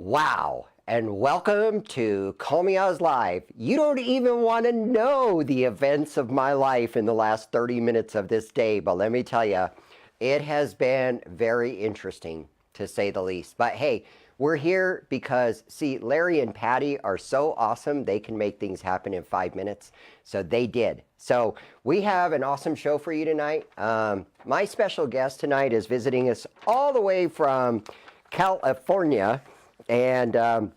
Wow, and welcome to Call Me Oz Live. You don't even want to know the events of my life in the last 30 minutes of this day, but let me tell you, it has been very interesting, to say the least. But hey, we're here because, see, Larry and Patty are so awesome, they can make things happen in 5 minutes. So they did. So we have an awesome show for you tonight. My special guest tonight is visiting us all the way from California. And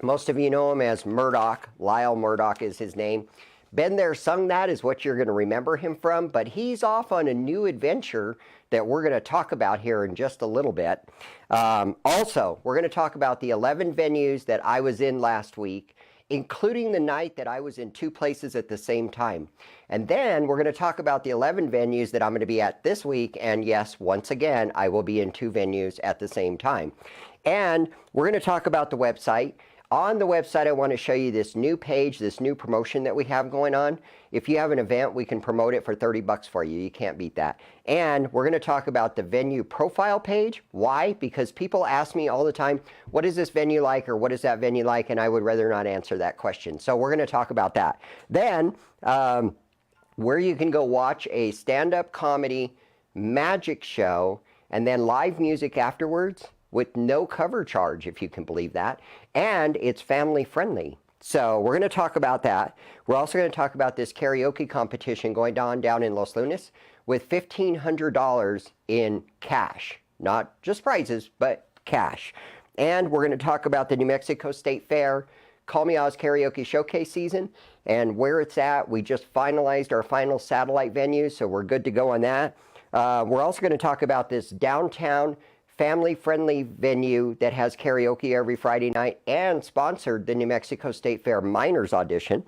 most of you know him as Murdoc. Lyle Murdoc is his name. Been There, Sung That is what you're going to remember him from. But he's off on a new adventure that we're going to talk about here in just a little bit. Also, we're going to talk about the 11 venues that I was in last week, including the night that I was in 2 places at the same time. And then we're going to talk about the 11 venues that I'm going to be at this week. And yes, once again, I will be in 2 venues at the same time. And we're going to talk about the website. On the website, I want to show you this new page, this new promotion that we have going on. If you have an event, we can promote it for 30 bucks for you. You can't beat that. And we're going to talk about the venue profile page. Why? Because people ask me all the time, what is this venue like, or what is that venue like? And I would rather not answer that question. So we're going to talk about that. Then, where you can go watch a stand-up comedy magic show and then live music afterwards, with no cover charge, if you can believe that. And it's family friendly. So we're going to talk about that. We're also going to talk about this karaoke competition going on down in Los Lunas with $1,500 in cash. Not just prizes, but cash. And we're going to talk about the New Mexico State Fair Call Me Oz Karaoke Showcase season and where it's at. We just finalized our final satellite venue, so we're good to go on that. We're also going to talk about this downtown family-friendly venue that has karaoke every Friday night and sponsored the New Mexico State Fair Minors Audition.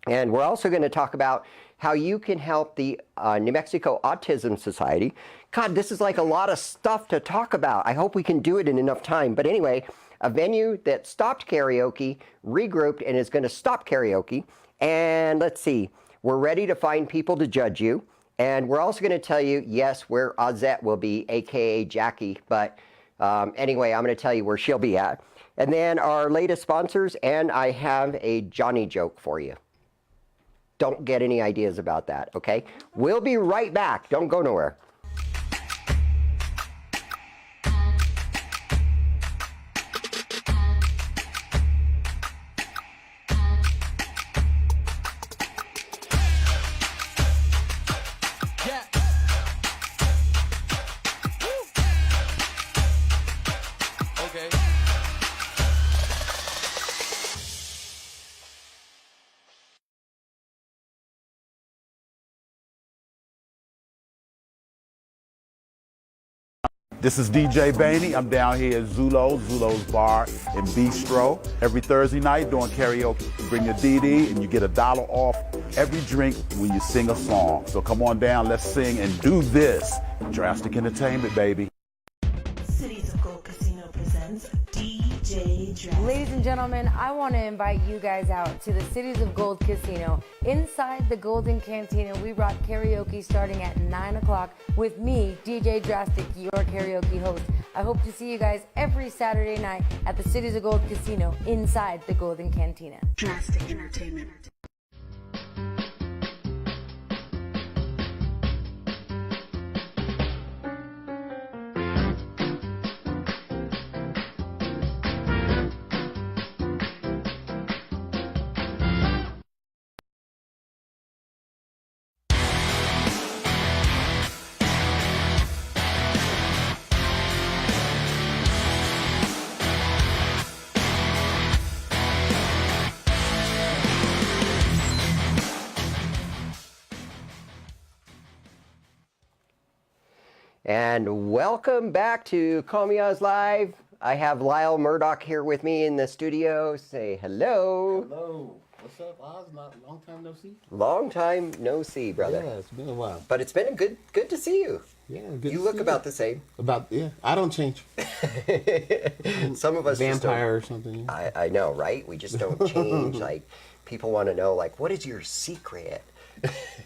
And we're also going to talk about how you can help the New Mexico Autism Society. God, this is like a lot of stuff to talk about. I hope we can do it in enough time. But anyway, a venue that stopped karaoke, regrouped, and is going to stop karaoke. And let's see, we're ready to find people to judge you. And we're also going to tell you, yes, where Ozette will be, a.k.a. Jackie. But anyway, I'm going to tell you where she'll be at. And then our latest sponsors, and I have a Johnny joke for you. Don't get any ideas about that, okay? We'll be right back. Don't go nowhere. This is DJ Bainey. I'm down here at Zulo's Bar and Bistro. Every Thursday night doing karaoke. Bring your DD and you get $1 off every drink when you sing a song. So come on down, let's sing and do this. Drastic Entertainment, baby. Cities of Gold Casino presents DJ Drastic. Ladies and gentlemen, I want to invite you guys out to the Cities of Gold Casino. Inside the Golden Cantina, we brought karaoke starting at 9 o'clock with me, DJ Drastic, your karaoke host. I hope to see you guys every Saturday night at the Cities of Gold Casino inside the Golden Cantina. Drastic Entertainment. And welcome back to Call Me Oz Live. I have Lyle Murdoc here with me in the studio. Say hello. Hello. What's up, Oz? Long time no see. Long time no see, brother. Yeah, it's been a while. But it's been good to see you. Yeah, good. You look about the same. I don't change. Some of us vampire or something. I know, right? We just don't change. Like, people want to know, like, what is your secret?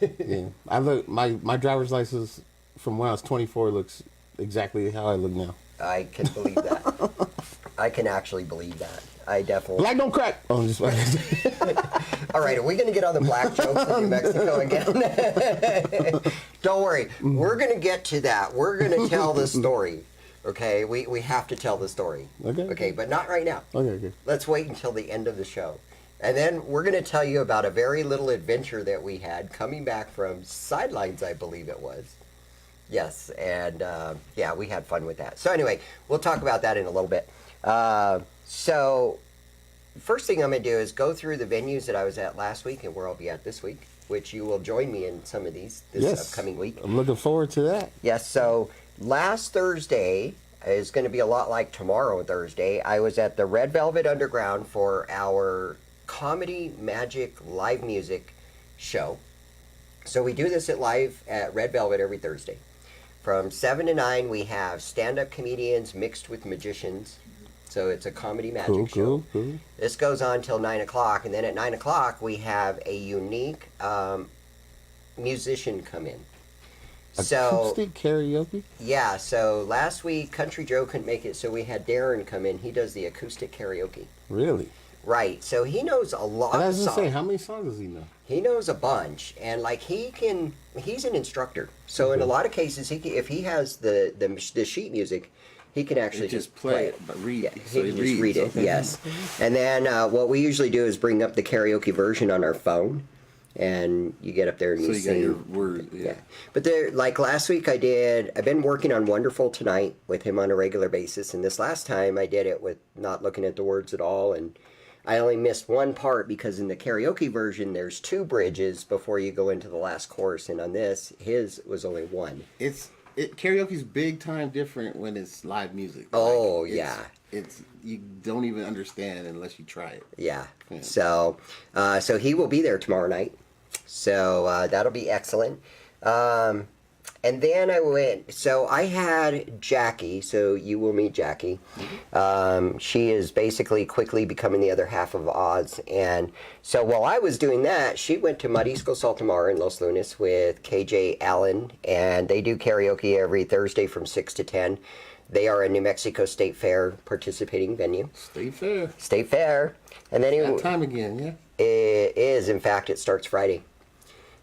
Yeah, I look. My driver's license from when I was 24 looks exactly how I look now. I can believe that. I can actually believe that. I definitely. Black don't crack. Oh, I'm just All right, are we going to get on the black jokes in New Mexico again? Don't worry, we're going to get to that. We're going to tell the story. Okay, we have to tell the story. Okay, but not right now. Okay. Let's wait until the end of the show. And then we're going to tell you about a very little adventure that we had coming back from Sidelines, I believe it was. Yes, and yeah, we had fun with that. So anyway, we'll talk about that in a little bit. So first thing I'm going to do is go through the venues that I was at last week and where I'll be at this week, which you will join me in some of these this upcoming week. I'm looking forward to that. Yes, so last Thursday is going to be a lot like tomorrow Thursday. I was at the Red Velvet Underground for our Comedy Magic live music show. So we do this live at Red Velvet every Thursday. From 7 to 9, we have stand-up comedians mixed with magicians. So it's a comedy magic show. Cool. This goes on till 9 o'clock, and then at 9 o'clock, we have a unique musician come in. Acoustic karaoke? Yeah, so last week, Country Joe couldn't make it, so we had Darren come in. He does the acoustic karaoke. Really? Right, so he knows a lot I of was songs. going to say, how many songs does he know? He knows a bunch, and like he's an instructor. So in a lot of cases, if he has the sheet music, he can actually just play it. but read. Yeah, So he he can just reads, read it. okay. Yes, and then what we usually do is bring up the karaoke version on our phone, and you get up there and So you you sing. got your word. Yeah, but there, like last week, I've been working on Wonderful Tonight with him on a regular basis, and this last time I did it with not looking at the words at all, and I only missed one part because in the karaoke version, there's 2 bridges before you go into the last chorus, and on this, his was only 1. Karaoke's big time different when it's live music. Oh, It's- yeah. It's you don't even understand unless you try it. Yeah. Yeah. So he will be there tomorrow night. So that'll be excellent. And then I had Jackie, so you will meet Jackie. She is basically quickly becoming the other half of Oz. And so while I was doing that, she went to Marisco Saltamar in Los Lunas with KJ Allen, and they do karaoke every Thursday from 6 to 10. They are a New Mexico State Fair participating venue. State fair. And then That time again, yeah. it is, in fact, it starts Friday.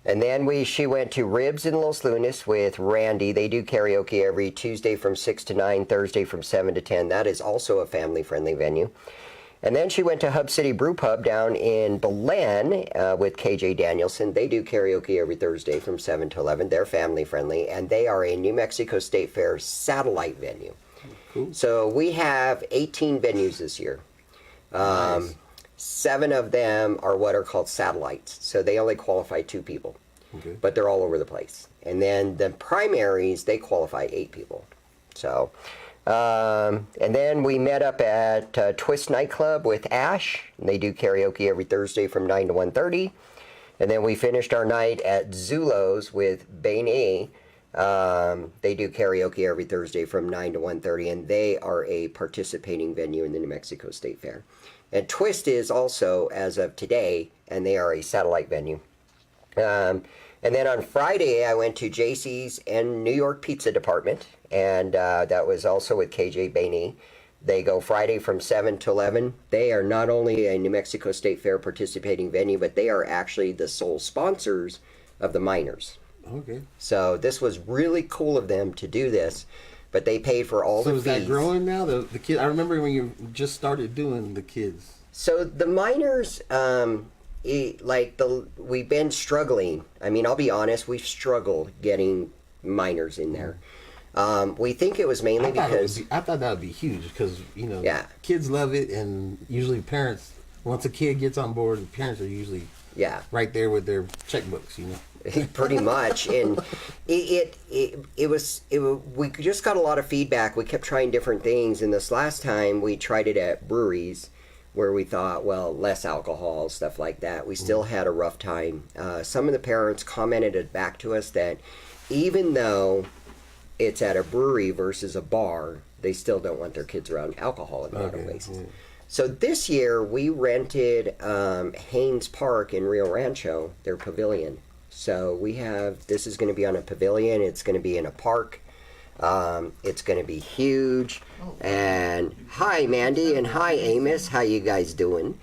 And then she went to Ribs in Los Lunas with Randy. They do karaoke every Tuesday from 6 to 9, Thursday from 7 to 10. That is also a family-friendly venue. And then she went to Hub City Brew Pub down in Belen with KJ Danielson. They do karaoke every Thursday from 7 to 11. They're family-friendly, and they are a New Mexico State Fair satellite venue. Cool. So we have 18 venues this year. Nice. 7 of them are what are called satellites. So they only qualify 2 people, Okay. but they're all over the place. And then the primaries, they qualify 8 people. So, and then we met up at Twist Nightclub with Ash. They do karaoke every Thursday from 9 to 1:30. And then we finished our night at Zulo's with Bainey. They do karaoke every Thursday from 9 to 1:30, and they are a participating venue in the New Mexico State Fair. And Twist is also, as of today, and they are a satellite venue. And then on Friday, I went to JC's and New York Pizza Department, and that was also with KJ Bainey. They go Friday from 7 to 11. They are not only a New Mexico State Fair participating venue, but they are actually the sole sponsors of the miners. Okay. So this was really cool of them to do this, but they paid for all So the is fees. that growing now? The kid. I remember when you just started doing the kids. So the miners, we've been struggling. I mean, I'll be honest, we've struggled getting miners in there. We think it was mainly because I thought that would be huge because Yeah. kids love it, and usually parents, once a kid gets on board, the parents are usually yeah, right there with their checkbooks. pretty much. And we just got a lot of feedback. We kept trying different things, and this last time we tried it at breweries where we thought, well, less alcohol, stuff like that. We still had a rough time. Some of the parents commented back to us that even though it's at a brewery versus a bar, they still don't want their kids around alcohol in a lot of ways. Yeah. So this year we rented Haynes Park in Rio Rancho, their pavilion. So this is going to be on a pavilion. It's going to be in a park. It's going to be huge. And hi, Mandy, and hi, Amos. How you guys doing?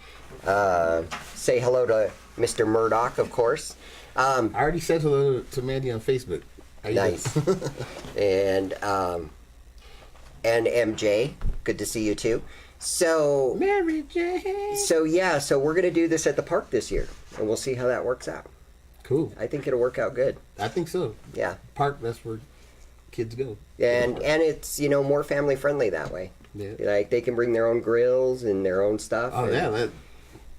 Say hello to Mr. Murdoc, of course. I already said hello to Mandy on Facebook. How you Nice. doing? and MJ, good to see you too. So, Mary J. so we're going to do this at the park this year, and we'll see how that works out. Cool. I think it'll work out good. I think so. Yeah. Park, that's where kids go. And it's, more family friendly that way. Yeah. Like they can bring their own grills and their own stuff. Oh, and yeah.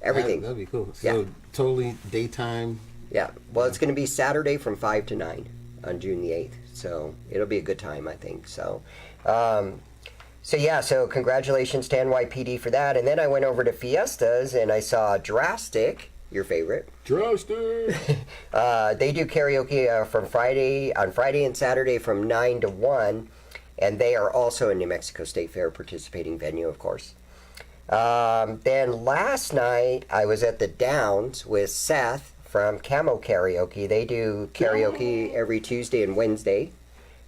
everything. That'd be cool. Yeah. So, totally daytime. Yeah. Well, it's going to be Saturday from 5 to 9 on June the 8th. So it'll be a good time, I think. So, so congratulations to NYPD for that. And then I went over to Fiestas and I saw Drastic, your favorite. Drastic. They do karaoke on Friday and Saturday from 9 to 1. And they are also a New Mexico State Fair participating venue, of course. Then last night, I was at the Downs with Seth from Camo Karaoke. They do karaoke every Tuesday and Wednesday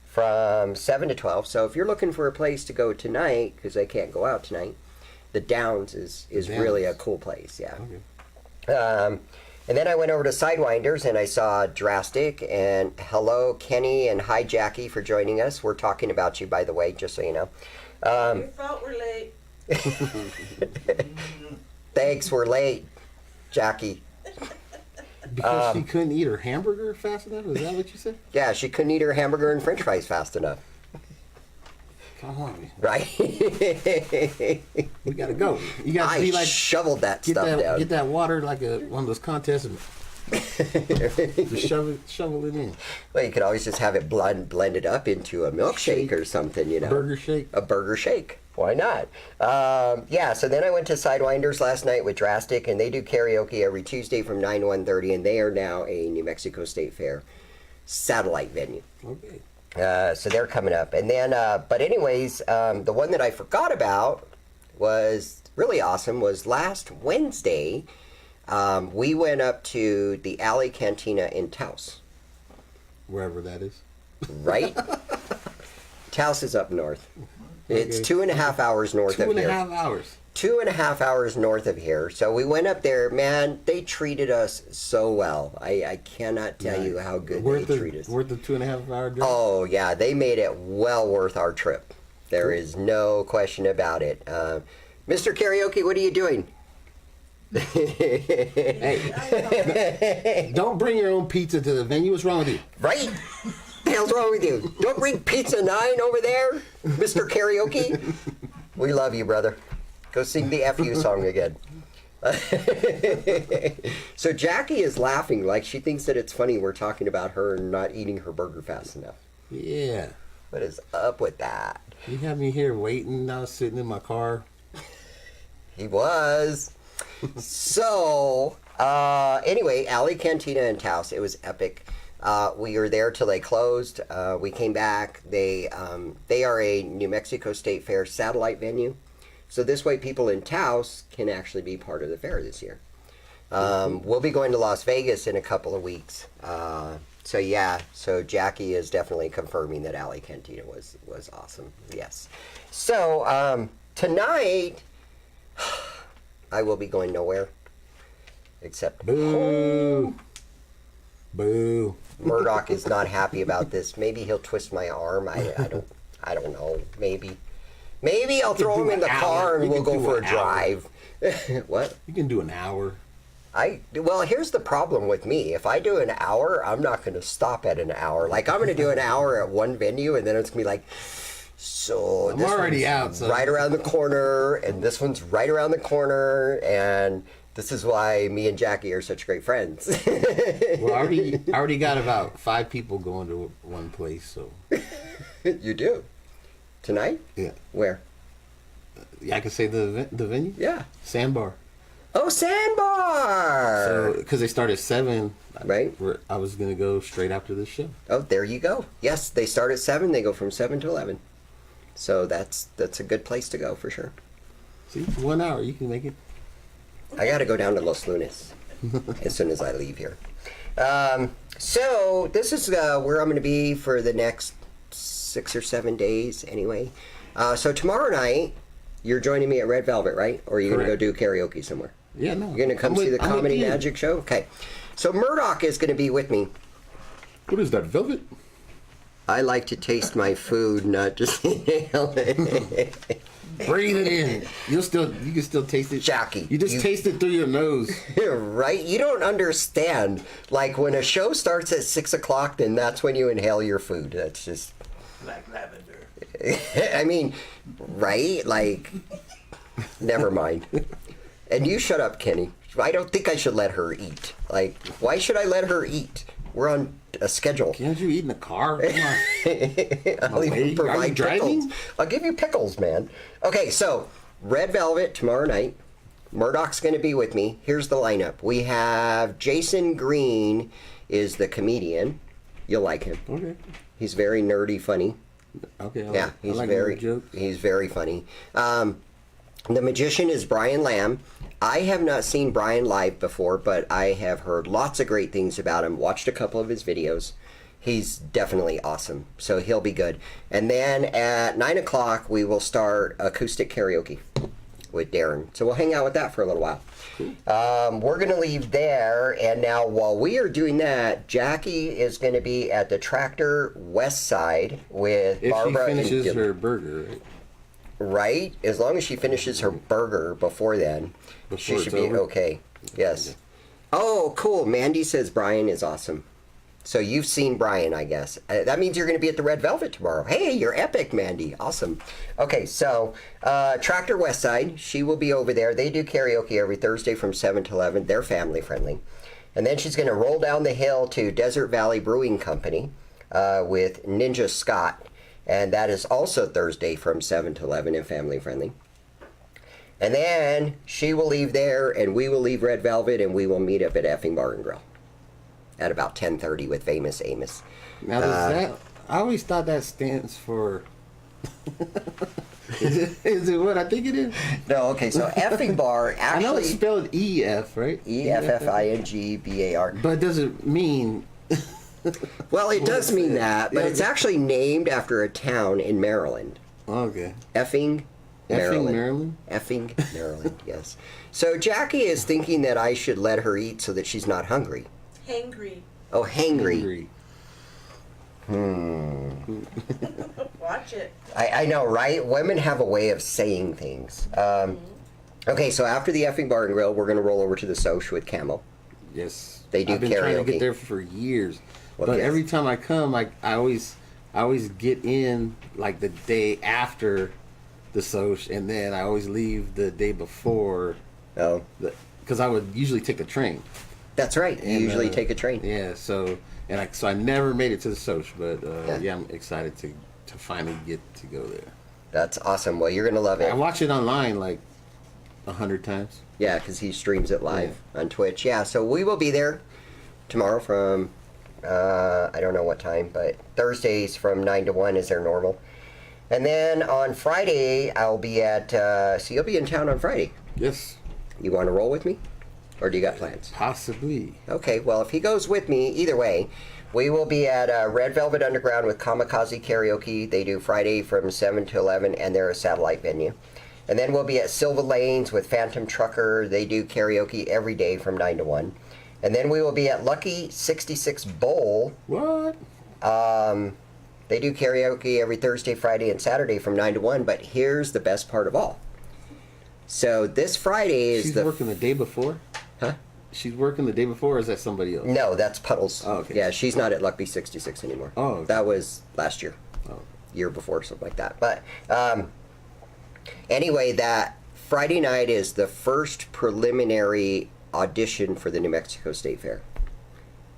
from 7 to 12. So if you're looking for a place to go tonight, because I can't go out tonight, the Downs is really a cool place, yeah. Okay. And then I went over to Sidewinders and I saw Drastic, and hello Kenny, and hi Jackie for joining us. We're talking about you, by the way, just so you know. Your fault we're late. Thanks, we're late, Jackie. Because she couldn't eat her hamburger fast enough? Is that what you said? Yeah, she couldn't eat her hamburger and french fries fast enough. Come on. Right? We gotta go. You gotta be like, shoveled that stuff down. get that water like one of those contests and just shovel it in. Well, you could always just have it blended up into a milkshake or something, Burger shake. A burger shake. Why not? So then I went to Sidewinders last night with Drastic, and they do karaoke every Tuesday from 9 to 1:30, and they are now a New Mexico State Fair satellite venue. Okay. So they're coming up. And then, but anyways, the one that I forgot about was really awesome was last Wednesday. We went up to the Alley Cantina in Taos. Wherever that is. Right? Taos is up north. It's Okay. 2.5 hours north of here. 2.5 hours. 2.5 hours north of here. So we went up there. Man, they treated us so well. I cannot tell you how good they treat us. Worth the 2.5 hour drive? Oh, yeah. They made it well worth our trip. There is no question about it. Mr. Karaoke, what are you doing? Hey, don't bring your own pizza to the venue. What's wrong with you? Right? What the hell's wrong with you? Don't bring Pizza 9 over there, Mr. Karaoke. We love you, brother. Go sing the FU song again. So Jackie is laughing like she thinks that it's funny we're talking about her not eating her burger fast enough. Yeah. What is up with that? You have me here waiting. I was sitting in my car. He was. So, anyway, Alley Cantina in Taos, it was epic. We were there till they closed. We came back. They are a New Mexico State Fair satellite venue. So this way people in Taos can actually be part of the fair this year. We'll be going to Las Vegas in a couple of weeks. So Jackie is definitely confirming that Alley Cantina was awesome. Yes. So tonight, I will be going nowhere except Boo. Boo. Murdoc is not happy about this. Maybe he'll twist my arm. I don't know. Maybe I'll throw him in the car and we'll go for a drive. What? You can do an hour. Well, here's the problem with me. If I do an hour, I'm not going to stop at an hour. Like, I'm going to do an hour at one venue, and then it's going to be like, so I'm this already one's out, so. right around the corner, and this one's right around the corner, and this is why me and Jackie are such great friends. Well, I already got about 5 people going to one place, so. You do? Tonight? Yeah. Where? Yeah, I can say the venue? Yeah. Sandbar. Oh, Sandbar! So, because they start at 7. Right. I was going to go straight after this show. Oh, there you go. Yes, they start at 7. They go from 7 to 11. So that's a good place to go for sure. See, 1 hour, you can make it. I got to go down to Los Lunas as soon as I leave here. So this is where I'm going to be for the next 6 or 7 days anyway. So tomorrow night, you're joining me at Red Velvet, right? Or are you going to go do karaoke somewhere? Yeah, no. You're going to come see the Comedy Magic Show? Okay. So Murdoc is going to be with me. What is that, velvet? I like to taste my food, not just inhale it. Breathe it in. You can still taste it. Jackie. You just taste it through your nose. Right? You don't understand. Like when a show starts at 6 o'clock, then that's when you inhale your food. That's just... Black lavender. I mean, right? Like, never mind. And you shut up, Kenny. I don't think I should let her eat. Like, why should I let her eat? We're on a schedule. Can't you eat in the car? Come on. I'll even Are you provide driving? pickles. I'll give you pickles, man. Okay, so Red Velvet tomorrow night. Murdoc's going to be with me. Here's the lineup. We have Jason Green is the comedian. You'll like him. Okay. He's very nerdy, funny. Okay. Yeah, he's I like very jokes. he's very funny. The magician is Brian Lamb. I have not seen Brian live before, but I have heard lots of great things about him. Watched a couple of his videos. He's definitely awesome, so he'll be good. And then at 9 o'clock, we will start acoustic karaoke with Darren. So we'll hang out with that for a little while. We're going to leave there, and now while we are doing that, Jackie is going to be at the Tractor West Side with If Barbara she finishes and her burger, right? Right? As long as she finishes her burger before then, she Before should it's be over? okay. Yes. Oh, cool. Mandy says Brian is awesome. So you've seen Brian, I guess. That means you're going to be at the Red Velvet tomorrow. Hey, you're epic, Mandy. Awesome. Okay, so Tractor Westside, she will be over there. They do karaoke every Thursday from 7 to 11. They're family friendly. And then she's going to roll down the hill to Desert Valley Brewing Company with Ninja Scott. And that is also Thursday from 7 to 11 and family friendly. And then she will leave there and we will leave Red Velvet and we will meet up at Effing Bar and Grill at about 10:30 with Famous Amos. Now, does that... I always thought that stands for... is it what I think it is? No, okay, so Effing Bar I know it's actually... spelled E-F, right? E-F-F-I-N-G-B-A-R. But does it mean... Well, it does mean that, but it's actually named after a town in Maryland. Okay. Effing Maryland. Maryland? Effing Maryland, yes. So Jackie is thinking that I should let her eat so that she's not hungry. Hangry. Oh, hangry. Watch it. I know, right? Women have a way of saying things. Okay, so after the Effing Bar and Grill, we're going to roll over to the Soch with Camo. Yes. They do I've been trying to karaoke. get there for years. Well, but yes. every time I come, I always get in like the day after the Soch, and then I always leave the day before. Oh, Because I would usually take a train. that's right. You And, usually take a train. Yeah, so I never made it to the Soch, but Yeah. yeah, I'm excited to finally get to go there. That's awesome. Well, you're going to love it. I watch it online like 100 times. Yeah, because he streams it live on Twitch. Yeah, so we will be there tomorrow from, I don't know what time, but Thursdays from 9 to 1 is their normal. And then on Friday, I'll be at, so you'll be in town on Friday. Yes, You want to roll with me? Or do you got plans? possibly. Okay, well, if he goes with me, either way, we will be at Red Velvet Underground with Kamikaze Karaoke. They do Friday from 7 to 11, and they're a satellite venue. And then we'll be at Silva Lanes with Phantom Trucker. They do karaoke every day from 9 to 1. And then we will be at Lucky 66 Bowl. What? They do karaoke every Thursday, Friday, and Saturday from 9 to 1. But here's the best part of all. So this Friday is She's working the day before? Huh? She's working the day before, or is that somebody else? No, that's Puddles. Oh, okay. Yeah, she's not at Lucky 66 anymore. Oh, okay. That was last year. Oh. Year before, something like that. But anyway, that Friday night is the first preliminary audition for the New Mexico State Fair.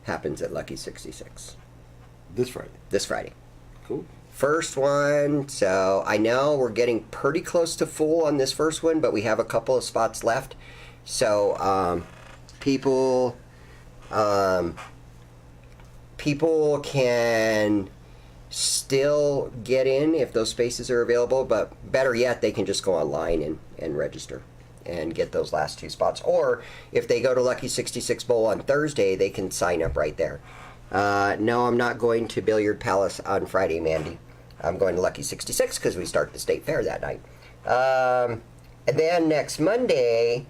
Happens at Lucky 66 This Friday. this Friday. Cool. First one, so I know we're getting pretty close to full on this first one, but we have a couple of spots left. So people can still get in if those spaces are available, but better yet, they can just go online and register and get those last two spots. Or if they go to Lucky 66 Bowl on Thursday, they can sign up right there. No, I'm not going to Billiard Palace on Friday, Mandy. I'm going to Lucky 66 because we start the state fair that night. And then next Monday,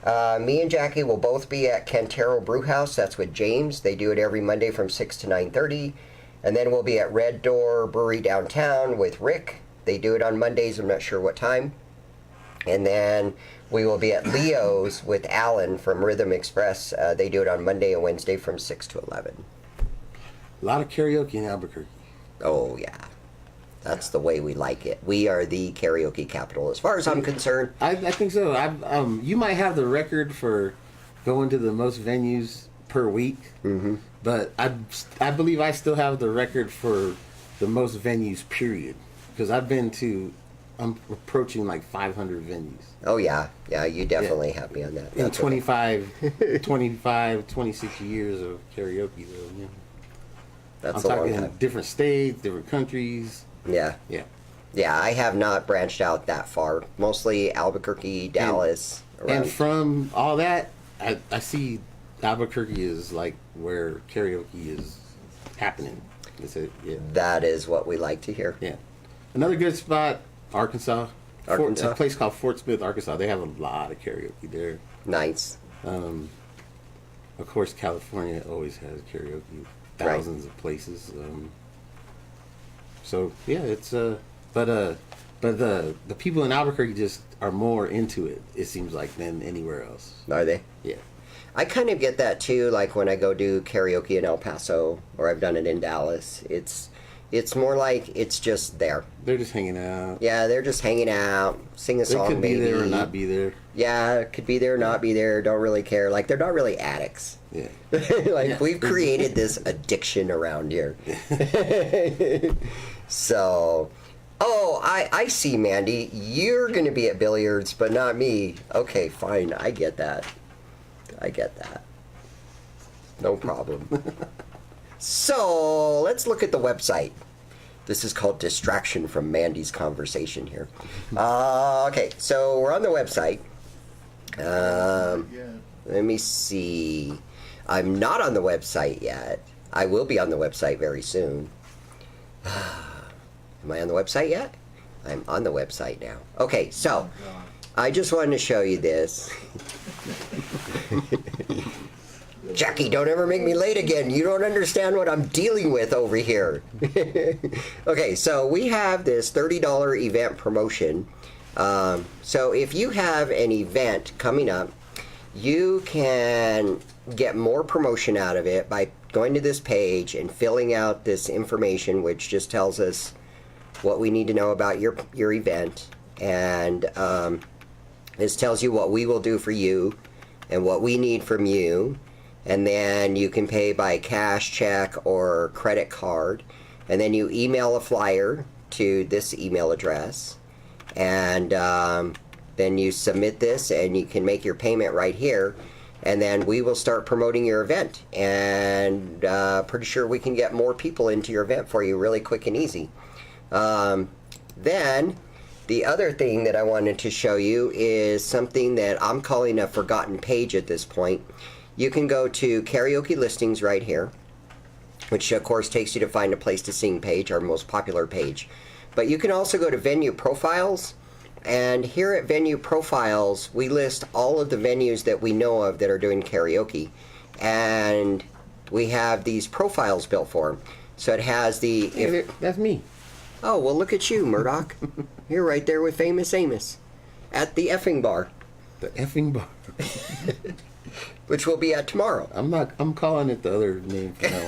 me and Jackie will both be at Cantero Brewhouse. That's with James. They do it every Monday from 6 to 9:30. And then we'll be at Red Door Brewery downtown with Rick. They do it on Mondays. I'm not sure what time. And then we will be at Leo's with Alan from Rhythm Express. They do it on Monday and Wednesday from 6 to 11. A lot of karaoke in Albuquerque. Oh, yeah. That's the way we like it. We are the karaoke capital as far as I'm concerned. I think so. You might have the record for going to the most venues per week, but I believe I still have the record for the most venues, period. Because I'm approaching like 500 venues. Oh, yeah. Yeah, you definitely have me on that. In That's 26 years of karaoke, though. Yeah. That's I'm a long talking time. different states, different countries. Yeah. Yeah. Yeah, I have not branched out that far. Mostly Albuquerque, Dallas. And from all that, I see Albuquerque is like where karaoke is happening. Yeah. That is what we like to hear. Yeah. Another good spot, Arkansas. Arkansas. A place called Fort Smith, Arkansas. They have a lot of karaoke there. Nice. Of course, California always has karaoke. Thousands of places. So yeah, it's but the people in Albuquerque just are more into it. It seems like than anywhere else. Are they? Yeah. I kind of get that too, like when I go do karaoke in El Paso, or I've done it in Dallas. It's more like it's just there. They're just hanging out. Yeah, they're just hanging out, sing a They song could maybe. be there or not be there. Yeah, could be there or not be there, don't really care. Like, they're not really addicts. Yeah. Like, Yeah. we've created this addiction around here. So, oh, I see, Mandy. You're going to be at billiards, but not me. Okay, fine. I get that. No problem. So, let's look at the website. This is called distraction from Mandy's conversation here. Okay, so we're on the website. Let me see. I'm not on the website yet. I will be on the website very soon. Am I on the website yet? I'm on the website now. Okay, so I just wanted to show you this. Jackie, don't ever make me late again. You don't understand what I'm dealing with over here. Okay, so we have this $30 event promotion. So if you have an event coming up, you can get more promotion out of it by going to this page and filling out this information, which just tells us what we need to know about your event. And this tells you what we will do for you and what we need from you. And then you can pay by cash, check, or credit card. And then you email a flyer to this email address. And then you submit this and you can make your payment right here. And then we will start promoting your event. And pretty sure we can get more people into your event for you really quick and easy. Then the other thing that I wanted to show you is something that I'm calling a forgotten page at this point. You can go to karaoke listings right here, which of course takes you to Find a Place to Sing page, our most popular page. But you can also go to venue profiles, and here at venue profiles we list all of the venues that we know of that are doing karaoke, and we have these profiles built for them. So it has the That's me. oh, well, look at you, Murdoc. You're right there with Famous Amos at the effing bar, The effing bar. which we'll be at tomorrow. I'm calling it the other name from now on.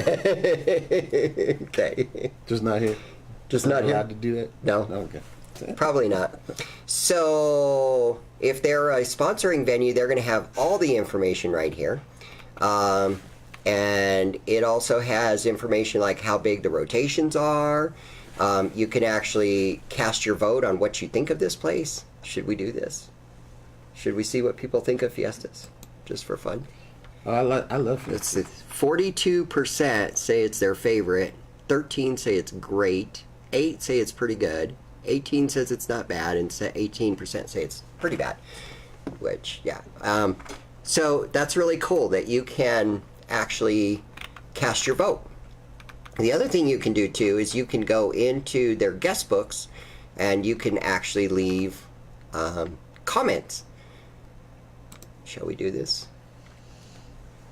Okay. Just not here. Just not allowed here? to do that? No. Okay. Probably not. So if they're a sponsoring venue, they're going to have all the information right here. And it also has information like how big the rotations are. You can actually cast your vote on what you think of this place. Should we do this? Should we see what people think of Fiestas? Just for fun. Oh, I love it. It's 42% say it's their favorite. 13 say it's great. 8 say it's pretty good. 18 says it's not bad, and 18% say it's pretty bad. Which, yeah. So that's really cool that you can actually cast your vote. The other thing you can do too is you can go into their guest books and you can actually leave comments. Shall we do this?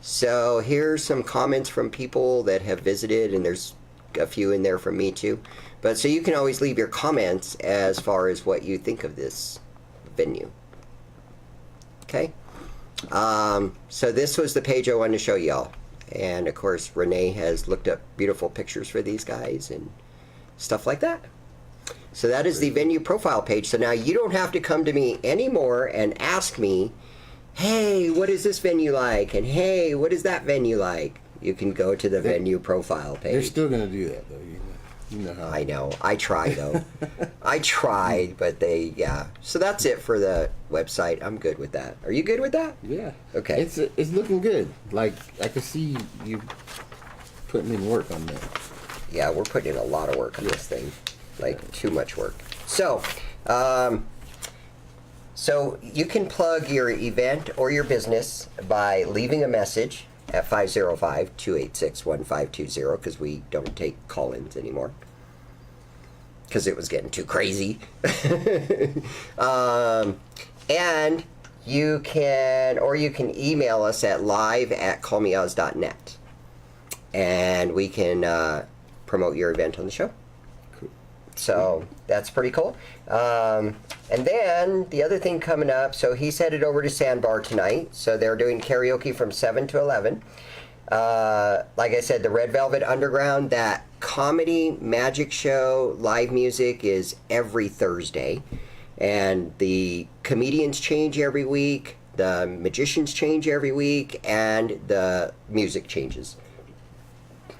So here's some comments from people that have visited, and there's a few in there from me too. But so you can always leave your comments as far as what you think of this venue. Okay. So this was the page I wanted to show y'all. And of course, Renee has looked up beautiful pictures for these guys and stuff like that. So that is the venue profile page. So now you don't have to come to me anymore and ask me, hey, what is this venue like? And hey, what is that venue like? You can go to the venue profile page. They're still going to do that, though. You know how. I know. I try, though. I tried, but yeah. So that's it for the website. I'm good with that. Are you good with that? Yeah. Okay. It's looking good. Like, I can see you putting in work on that. Yeah, we're putting in a lot of work on this thing. Like, too much work. So, so you can plug your event or your business by leaving a message at 505-286-1520, because we don't take call-ins anymore because it was getting too crazy. And you can email us at live@callmeoz.net, and we can promote your event on the show. So that's pretty cool. And then the other thing coming up, so he's headed over to Sandbar tonight. So they're doing karaoke from 7 to 11. Like I said, the Red Velvet Underground, that comedy magic show, live music is every Thursday. And the comedians change every week, the magicians change every week, and the music changes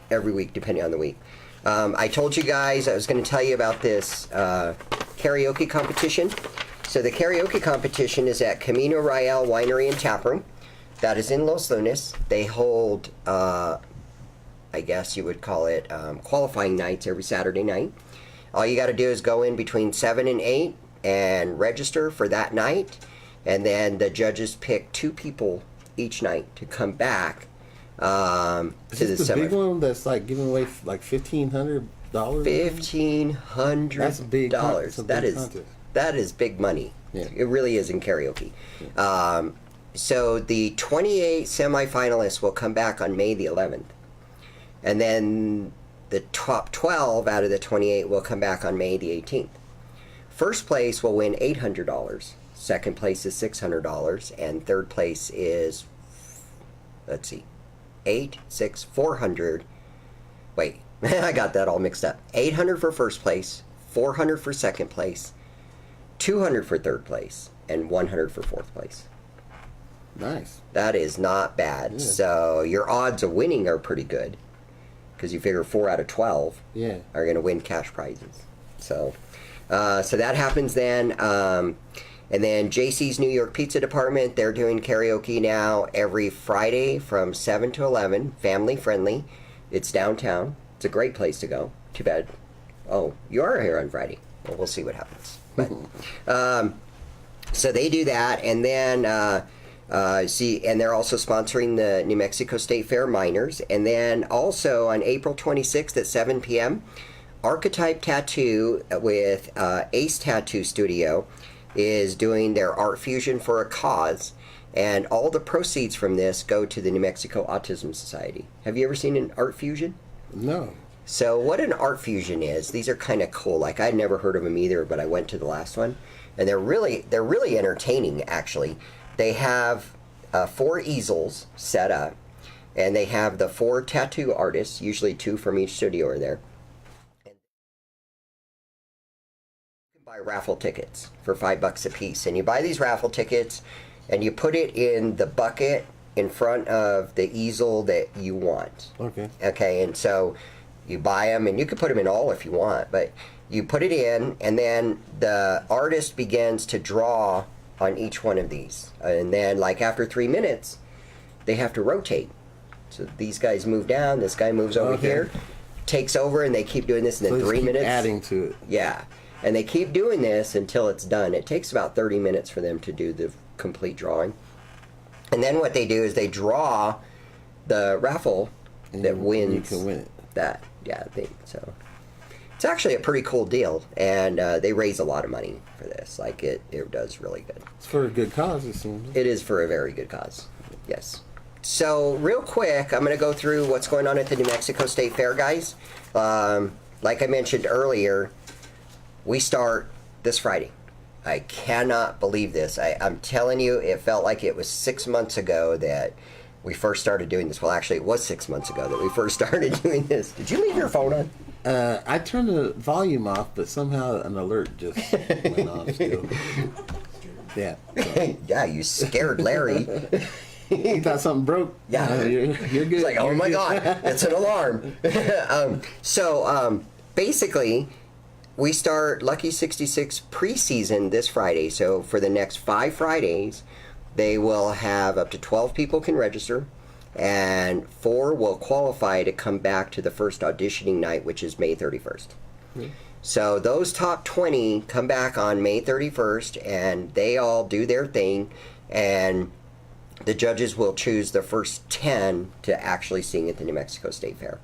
every week depending on the week. I told you guys I was going to tell you about this karaoke competition. So the karaoke competition is at Camino Real Winery and Taproom. That is in Los Lunas. They hold, I guess you would call it, qualifying nights every Saturday night. All you got to do is go in between 7 and 8 and register for that night. And then the judges pick 2 people each night to come back to the big one that's like giving away like $1,500. $1,500. That's a big contest. That is big money. Yeah. It really is in karaoke. Yeah. So the 28 semifinalists will come back on May the 11th, and then the top 12 out of the 28 will come back on May the 18th. First place will win $800. Second place is $600, and third place is, let's see, 400. Wait, I got that all mixed up. 800 for first place, 400 for second place, 200 for third place, and 100 for fourth place. Nice. That is not bad. Yeah. So your odds of winning are pretty good, because you figure 4 out of 12 are going to win cash prizes. So that happens then. And then JC's New York Pizza Department, they're doing karaoke now every Friday from 7 to 11, family friendly. It's downtown. It's a great place to go. Too bad. Oh, you are here on Friday. Well, we'll see what happens. But, so they do that, and then and they're also sponsoring the New Mexico State Fair Miners. And then also on April 26th at 7 p.m., Archetype Tattoo with Ace Tattoo Studio is doing their Art Fusion for a Cause, and all the proceeds from this go to the New Mexico Autism Society. Have you ever seen an Art Fusion? No. So what an Art Fusion is, these are kind of cool. Like, I'd never heard of them either, but I went to the last one, and they're really entertaining, actually. They have 4 easels set up, and they have the 4 tattoo artists, usually 2 from each studio are there. Buy raffle tickets for $5 a piece, and you buy these raffle tickets and you put it in the bucket in front of the easel that you want. Okay, and so you buy them, and you can put them in all if you want, but you put it in, and then the artist begins to draw on each one of these, and then like after 3 minutes they have to rotate. So these guys move down, this guy moves over here, takes over, and they keep doing this, and then 3 minutes adding to it. Yeah. And they keep doing this until it's done. It takes about 30 minutes for them to do the complete drawing. And then what they do is they draw the raffle that wins. You can win it. That. Yeah, I think so. It's actually a pretty cool deal, and they raise a lot of money for this. Like, it does really good. It's for a good cause, it seems. It is for a very good cause. Yes. So, real quick, I'm going to go through what's going on at the New Mexico State Fair, guys. Like I mentioned earlier, we start this Friday. I cannot believe this. I'm telling you, it felt like it was 6 months ago that we first started doing this. Well, actually, it was 6 months ago that we first started doing this. Did you leave your phone on? I turned the volume off, but somehow an alert just went off still. Yeah. So. Yeah, you scared Larry. You thought something broke? Yeah. You're good. It's like, oh You're my good. God, it's an alarm. Basically, we start Lucky 66 preseason this Friday. So for the next 5 Fridays, they will have up to 12 people can register, and 4 will qualify to come back to the first auditioning night, which is May 31st. So those top 20 come back on May 31st, and they all do their thing, and the judges will choose the first 10 to actually sing at the New Mexico State Fair.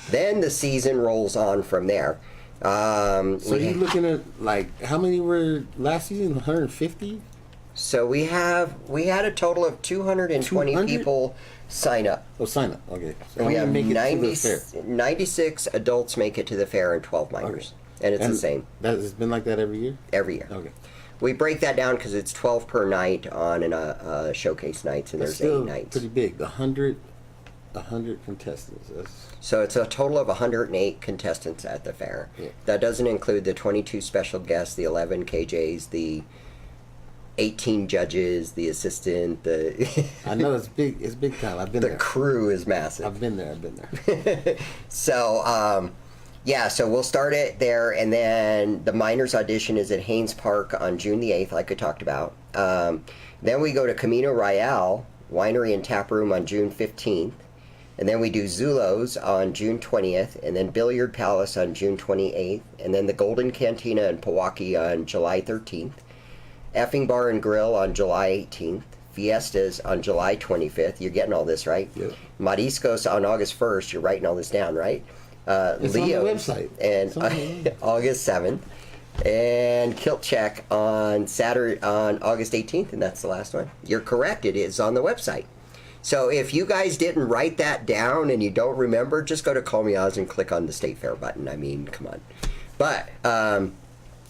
Then the season rolls on from there. So you're looking at, like, how many were last season? 150? So we had a total of 220 200? people sign up. Oh, sign up. Okay. So And we how have many make it to the fair? 96 adults make it to the fair and 12 minors. And it's the same That has been like that every year? every year. Okay. We break that down because it's 12 per night on showcase nights, and That's there's 8 still nights. pretty big. 100 contestants. That's, So it's a total of 108 contestants at the fair. Yeah. That doesn't include the 22 special guests, the 11 KJs, the 18 judges, the assistant, the I know it's big. It's big time. I've been the there. crew is massive. I've been there. So, yeah, so we'll start it there, and then the minors audition is at Haynes Park on June the 8th, like I talked about. Then we go to Camino Royale Winery and Tap Room on June 15th, and then we do Zulo's on June 20th, and then Billiard Palace on June 28th, and then the Golden Cantina in Pewaukee on July 13th, Effing Bar and Grill on July 18th, Fiestas on July 25th. You're getting all this, right? Yep. Mariscos on August 1st. You're writing all this down, right? It's on the Leo's website. and It's on the August 7th, and Kilt Check on August 18th, and that's the last one. You're correct. It is on the website. So if you guys didn't write that down and you don't remember, just go to Call Me Oz and click on the State Fair button. I mean, come on. But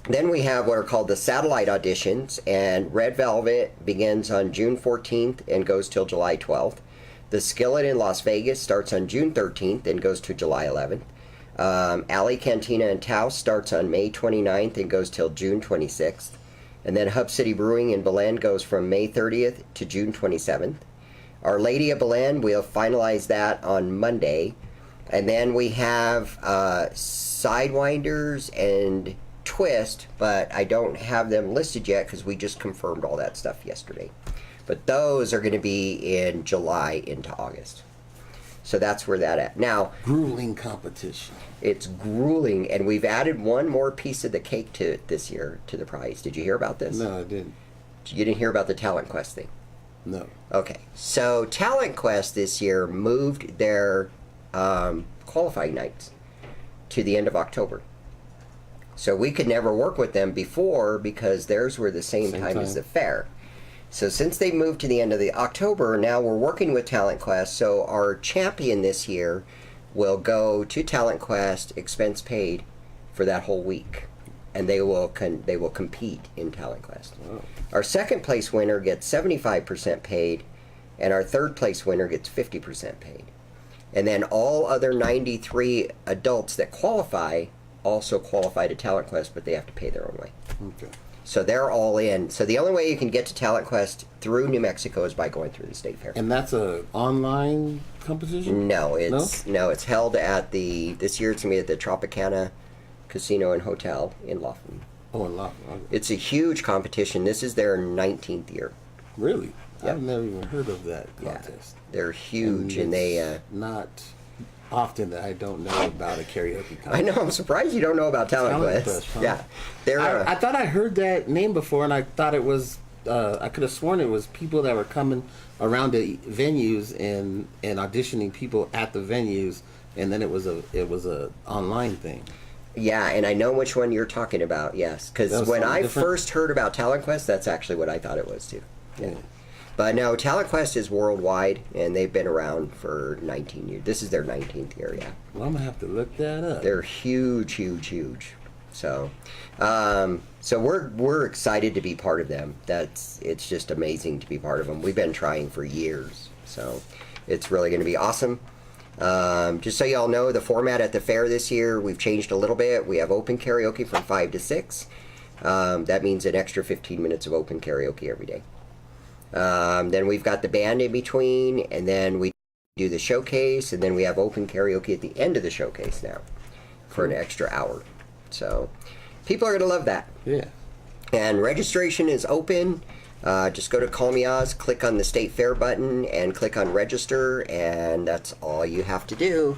then we have what are called the satellite auditions, and Red Velvet begins on June 14th and goes till July 12th. The Skillet in Las Vegas starts on June 13th and goes to July 11th. Alley Cantina in Taos starts on May 29th and goes till June 26th. And then Hub City Brewing in Belen goes from May 30th to June 27th. Our Lady of Belen, we'll finalize that on Monday. And then we have Sidewinders and Twist, but I don't have them listed yet because we just confirmed all that stuff yesterday. But those are going to be in July into August. So that's where that at. Now, Grueling competition. it's grueling, and we've added one more piece of the cake to it this year, to the prize. Did you hear about this? No, I didn't. You didn't hear about the Talent Quest thing? No. Okay. So Talent Quest this year moved their qualifying nights to the end of October. So we could never work with them before because theirs were the same time as the fair. So since they moved to the end of the October, now we're working with Talent Quest. So our champion this year will go to Talent Quest, expense paid, for that whole week, and they will compete in Talent Quest. Wow. Our second place winner gets 75% paid, and our third place winner gets 50% paid. And then all other 93 adults that qualify also qualify to Talent Quest, but they have to pay their own way. Okay. So they're all in. So the only way you can get to Talent Quest through New Mexico is by going through the state fair. And that's a online competition? No, it's held at this year it's gonna be at the Tropicana Casino and Hotel in Laughlin. Oh, in Laughlin. Okay. It's a huge competition. This is their 19th year. Really? Yep. I've never even heard of that Yeah, contest. they're huge, and they. it's not often that I don't know about a karaoke contest. I know. I'm surprised you don't know about Talent Quest. Huh? Yeah, they're. I thought I heard that name before, and I thought it was. I could have sworn it was people that were coming around the venues and auditioning people at the venues and then it was a online thing. Yeah, and I know which one you're talking about. Yes, That because was when something I different? first heard about Talent Quest, that's actually what I thought it was too. Yeah. But no, Talent Quest is worldwide, and they've been around for 19 years. This is their 19th year. Yeah, Well, I'm gonna have to look that up. they're huge, huge, huge. So, so we're excited to be part of them. It's just amazing to be part of them. We've been trying for years, so it's really going to be awesome. Just so y'all know, the format at the fair this year, we've changed a little bit. We have open karaoke from 5 to 6. That means an extra 15 minutes of open karaoke every day. Then we've got the band in between, and then we do the showcase, and then we have open karaoke at the end of the showcase now for an extra hour. So people are going to love that. Yeah. And registration is open. Just go to Call Me Oz, click on the State Fair button, and click on register, and that's all you have to do.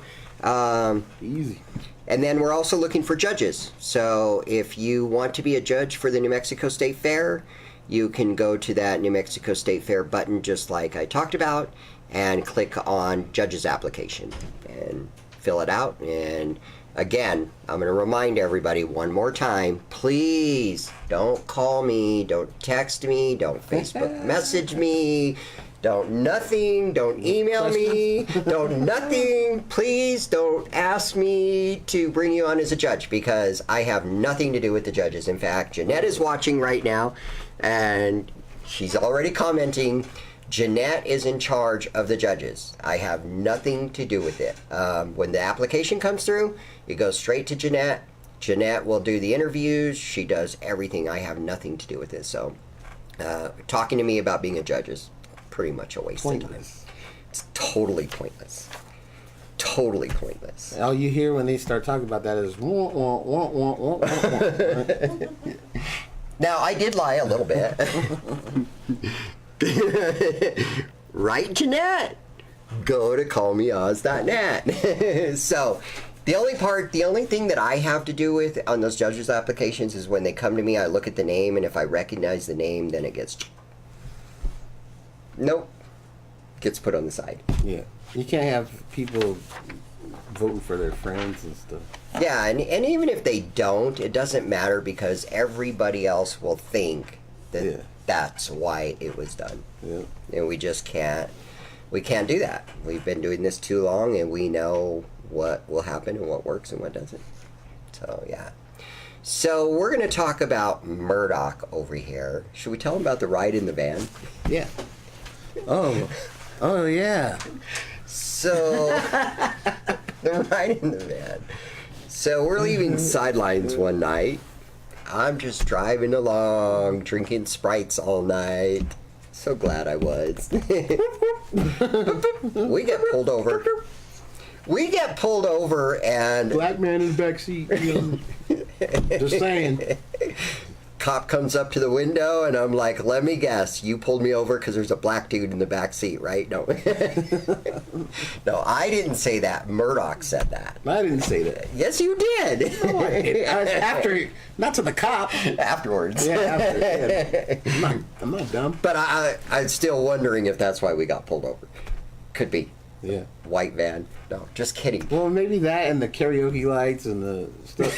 Easy. And then we're also looking for judges. So if you want to be a judge for the New Mexico State Fair, you can go to that New Mexico State Fair button just like I talked about and click on judge's application and fill it out. And again, I'm going to remind everybody one more time, please don't call me, don't text me, don't Facebook message me, don't email me, don't nothing. Please don't ask me to bring you on as a judge because I have nothing to do with the judges. In fact, Jeanette is watching right now and she's already commenting. Jeanette is in charge of the judges. I have nothing to do with it. When the application comes through, it goes straight to Jeanette. Jeanette will do the interviews. She does everything. I have nothing to do with it. So talking to me about being a judge is pretty much a waste of time. It's totally pointless. Totally pointless. All you hear when they start talking about that is wah, wah, wah, wah, wah, wah, wah. Now, I did lie a little bit. Right, Jeanette? Go to callmeoz.net. So, the only thing that I have to do with on those judges' applications is when they come to me, I look at the name, and if I recognize the name, then it gets... Nope. Gets put on the side. Yeah. You can't have people voting for their friends and stuff. Yeah, and even if they don't, it doesn't matter because everybody else will think that that's why it was done. Yeah. And we just can't do that. We've been doing this too long and we know what will happen and what works and what doesn't. So, yeah. So, we're going to talk about Murdoc over here. Should we tell him about the ride in the van? Yeah. Oh yeah. So, the ride in the van. So, we're leaving Sidelines one night. I'm just driving along, drinking Sprites all night. So glad I was. We get pulled over. And Black man in the back seat. Just saying. Cop comes up to the window and I'm like, let me guess, you pulled me over because there's a black dude in the back seat, right? No. No, I didn't say that. Murdoc said that. I didn't say that. Yes, you did. After, not to the cop. Afterwards. Yeah, after. Yeah. I'm not dumb. But I'm still wondering if that's why we got pulled over. Could be. Yeah. White van. No, just kidding. Well, maybe that and the karaoke lights and the stuff.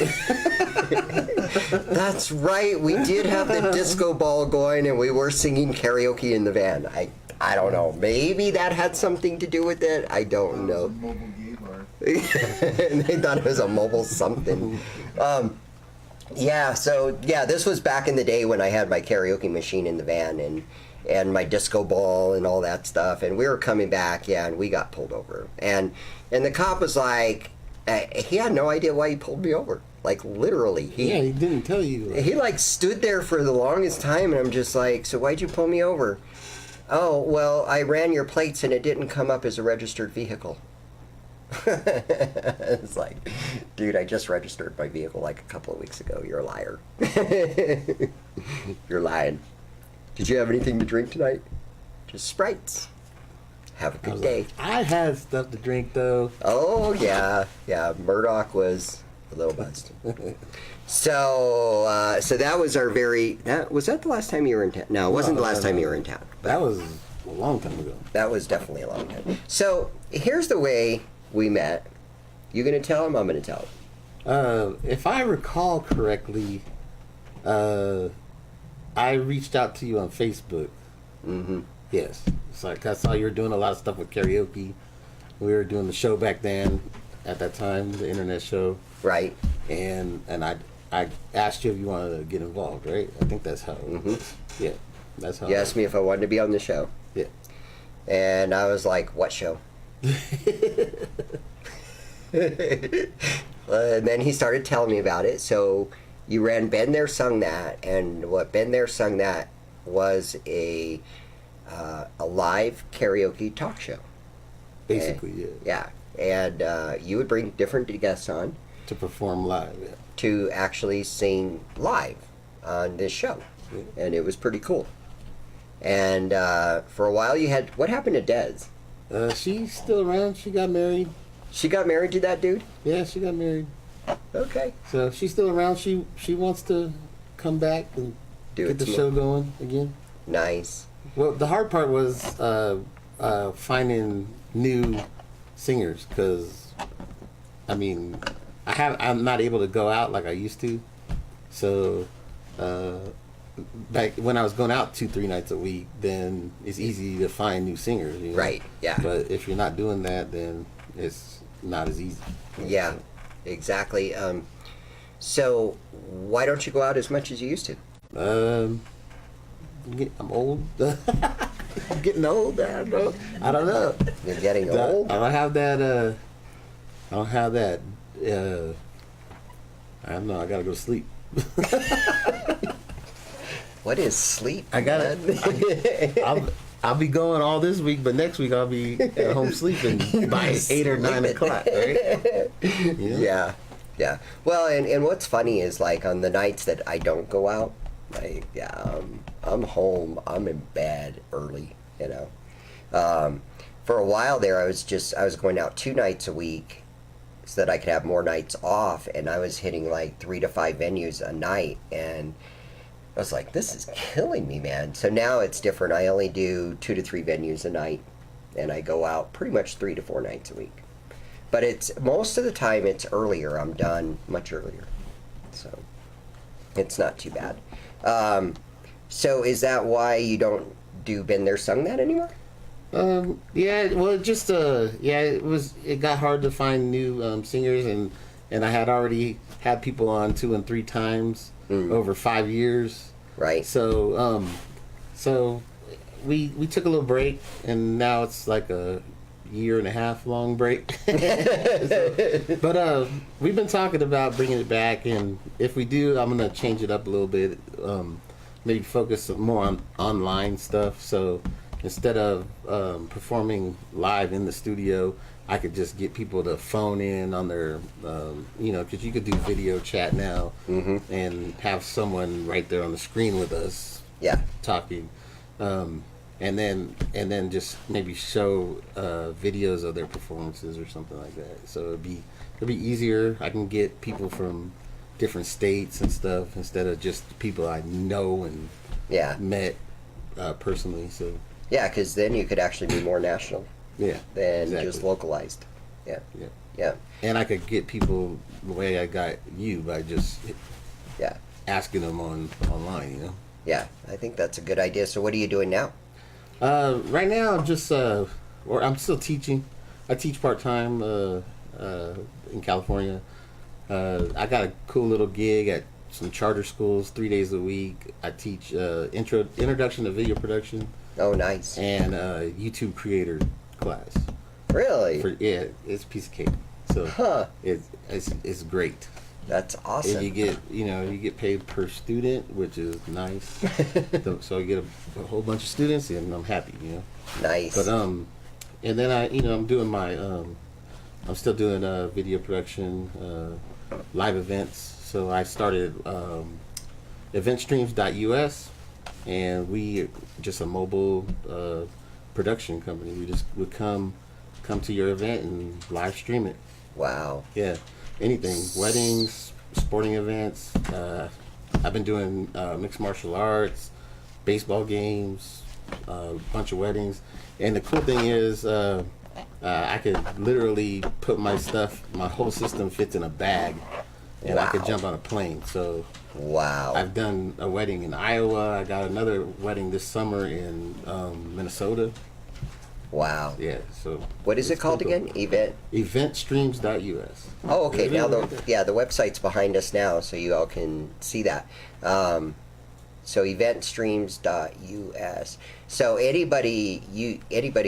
That's right. We did have the disco ball going and we were singing karaoke in the van. I don't know. Maybe that had something to do with it. I don't know. And they thought it was a mobile something. This was back in the day when I had my karaoke machine in the van and my disco ball and all that stuff, and we were coming back, and we got pulled over. And the cop was like, he had no idea why he pulled me over. Like, literally. He didn't tell you. He, stood there for the longest time, and I'm just like, so why'd you pull me over? Oh, well, I ran your plates, and it didn't come up as a registered vehicle. It's like, dude, I just registered my vehicle like a couple of weeks ago. You're a liar. You're lying. Did you have anything to drink tonight? Just Sprites. Have a good day. I had stuff to drink though. Oh yeah, Murdoc was a little buzzed. So that was our was that the last time you were in town? No, it wasn't the last time you were in town. That was a long time ago. That was definitely a long time. So here's the way we met. You gonna tell him? I'm gonna tell him. If I recall correctly, I reached out to you on Facebook. Mm-hmm. Yes, it's like I saw you were doing a lot of stuff with karaoke. We were doing the show back then, at that time, the internet show, Right. and I asked you if you wanted to get involved, right? I think that's how. Yeah, that's how. You asked me if I wanted to be on the show, Yeah. and I was like, "What show?" And then he started telling me about it. So you ran Been There Sung That, and what Been There Sung That was a live karaoke talk show. Basically, yeah. Yeah, and you would bring different guests on To perform live. Yeah. to actually sing live on this show, and it was pretty cool. And for a while, you had what happened to Dez? She's still around. She got married. She got married to that dude. Yeah, she got married. Okay, So she's still around. She wants to come back and do get it the some show more. going again. Nice. Well, the hard part was finding new singers because, I mean, I'm not able to go out like I used to. So back when I was going out 2-3 nights a week, then it's easy to find new singers. You know? Right, yeah. But if you're not doing that, then it's not as easy. Yeah, exactly. So why don't you go out as much as you used to? I'm old. I'm getting old. I don't know. You're getting old. I don't have that. I don't have that. I don't know. I gotta go to sleep. What is sleep? I gotta. I'll be going all this week, but next week I'll be at home sleeping by 8 or 9 o'clock. Right? You know? Yeah, yeah. Well, and what's funny is like on the nights that I don't go out, like I'm home, I'm in bed early. You know, for a while there, I was going out 2 nights a week, so that I could have more nights off, and I was hitting like 3 to 5 venues a night, and I was like, this is killing me, man. So now it's different. I only do 2 to 3 venues a night, and I go out pretty much 3 to 4 nights a week. But it's most of the time it's earlier. I'm done much earlier, so it's not too bad. So is that why you don't do Been There Sung That anymore? Yeah. Well, just yeah. It got hard to find new singers, and I had already had people on 2 and 3 times over 5 years. Right. So so we took a little break, and now it's like a 1.5 year long break. But we've been talking about bringing it back, and if we do, I'm gonna change it up a little bit. Maybe focus more on online stuff. So instead of performing live in the studio, I could just get people to phone in on their, because you could do video chat now, and have someone right there on the screen with us, Yeah. talking, and then just maybe show videos of their performances or something like that. So it'd be easier. I can get people from different states and stuff instead of just people I know and Yeah. met personally. So Yeah, because then you could actually be more national yeah, than exactly. just localized. Yeah. Yeah. Yeah. And I could get people the way I got you by just Yeah. asking them online, Yeah. I think that's a good idea. So what are you doing now? Right now, I'm just, or I'm still teaching. I teach part-time in California. I got a cool little gig at some charter schools 3 days a week. I teach introduction to video production Oh, nice. and YouTube creator class. Really? It's a piece of cake. So Huh. it's great. That's And awesome. you get paid per student, which is nice. So I get a whole bunch of students, and I'm happy, Nice. But and then I'm doing my I'm still doing video production, live events. So I started eventstreams.us, and we just a mobile production company. We just would come to your event and live stream it. Wow. Yeah, anything, weddings, sporting events. I've been doing mixed martial arts, baseball games, a bunch of weddings. And the cool thing is, I could literally put my stuff. My whole system fits in a bag, and I could Wow. jump on a plane. So Wow. I've done a wedding in Iowa. I got another wedding this summer in Minnesota. Wow. Yeah. So What is it it's called pretty again? cool. Event. Eventstreams.us. Oh, okay. It Now is right there. the website's behind us now, so you all can see that. So eventstreams.us. So anybody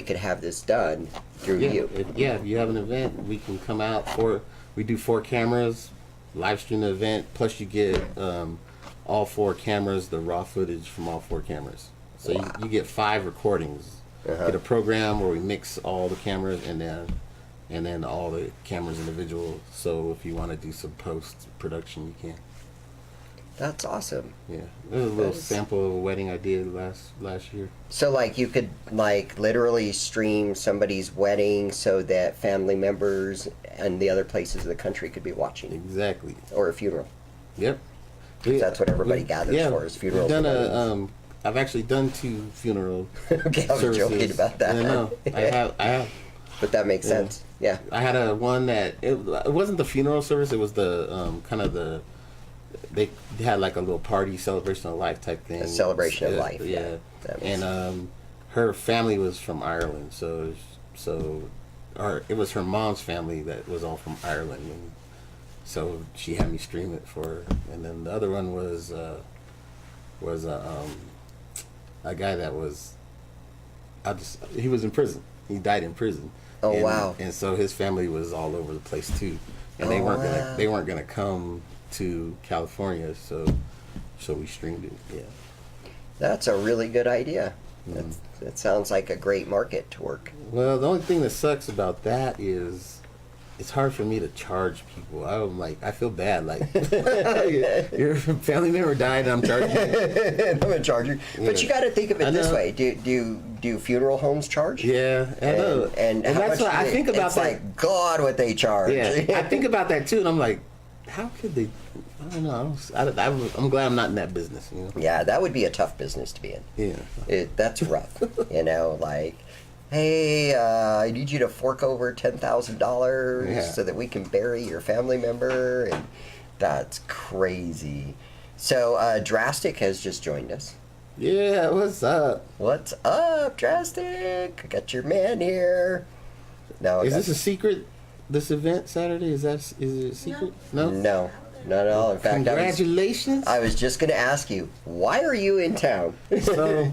could have this done through Yeah, you. if you have an event, we can come out we do 4 cameras, live stream the event, plus you get all 4 cameras, the raw footage from all 4 cameras. So you get 5 recordings. Get a program where we mix all the cameras and then all the cameras individual. So if you want to do some post production, you can. That's awesome. Yeah, there's a little That is- sample of a wedding I did last year. So like you could like literally stream somebody's wedding so that family members and the other places of the country could be watching, Exactly. or a funeral. Yep. That's what everybody gathers for, is funerals We've done and a, weddings. I've actually done 2 funeral Okay, I was services. joking about that. No, I have. But that makes Yeah. sense. Yeah. I had a one that it wasn't the funeral service. It was the kind of the they had like a little party celebration of life type thing. A celebration of life, yeah. Yeah. That makes And her family was from Ireland, so or it was her mom's family that was all from Ireland, and so she had me stream it for her. And then the other one was a guy that was he was in prison. He died in prison. Oh, And- wow. And so his family was all over the place too, and Oh, they wow. weren't gonna come to California, so we streamed it. Yeah. That's a really good idea. That sounds like a great market to work. Well, the only thing that sucks about that is it's hard for me to charge people. I feel bad. Like your family member died and I'm charging you. I'm gonna charge you. But you got to think of I it this know. way: do funeral homes charge? Yeah, I know. And how that's much why do I they- think about it's that. like God, what they charge. Yeah, I think about that too, and I'm like, how could they? I don't know. I'm glad I'm not in that business. You know. Yeah, that would be a tough business to be in. Yeah. That's rough. Like, hey, I need you to fork over $10,000 Yeah. so that we can bury your family member, and that's crazy. So Drastic has just joined us. Yeah. What's up? What's up, Drastic? I got your man here. No, Is this a secret? This event Saturday is it a secret? No. no, not at all. In fact, Congratulations. I was just going to ask you, why are you in town? So,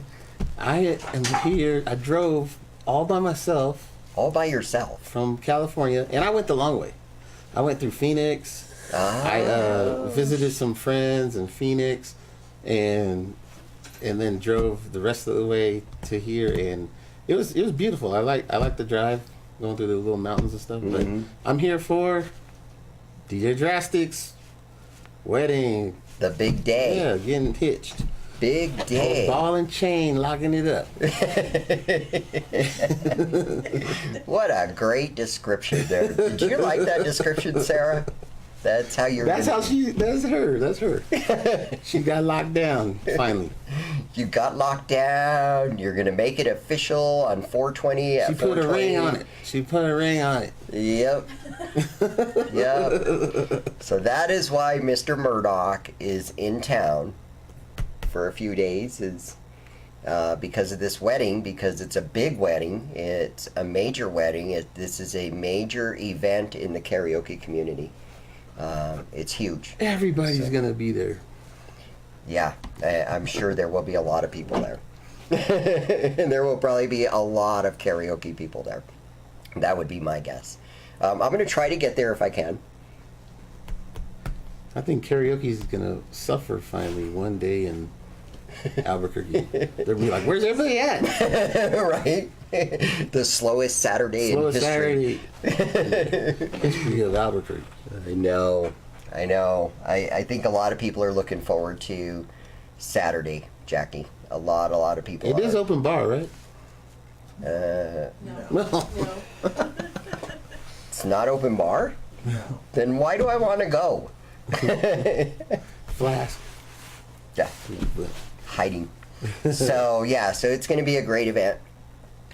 I am here. I drove all by myself All by yourself. from California, and I went the long way. I went through Phoenix. I visited some friends in Phoenix, and then drove the rest of the way to here, and it was beautiful. I like the drive, going through the little mountains and stuff. But I'm here for DJ Drastic's wedding. The big day. Yeah, getting hitched. Big day. Ball and chain, locking it up. What a great description there. Did you like that description, Sarah? That's how you're. That's her. That's her. She got locked down finally. You got locked down. You're gonna make it official on 420 at She put a 420. ring on it. She put a ring on it. Yep. Yep. So that is why Mr. Murdoc is in town for a few days. Is because of this wedding, because it's a big wedding. It's a major wedding. This is a major event in the karaoke community. It's huge. Everybody's gonna be there. Yeah, I'm sure there will be a lot of people there. And there will probably be a lot of karaoke people there. That would be my guess. I'm going to try to get there if I can. I think karaoke is gonna suffer finally one day in Albuquerque. They'll be like, "Where's everybody at?" Right? The slowest Saturday Slowest in history. Saturday history of Albuquerque. I know. I think a lot of people are looking forward to Saturday, Jackie. A lot of people It are. is open bar, right? No. It's not open bar? Then why do I want to go? Flask. Yeah, hiding. So it's going to be a great event.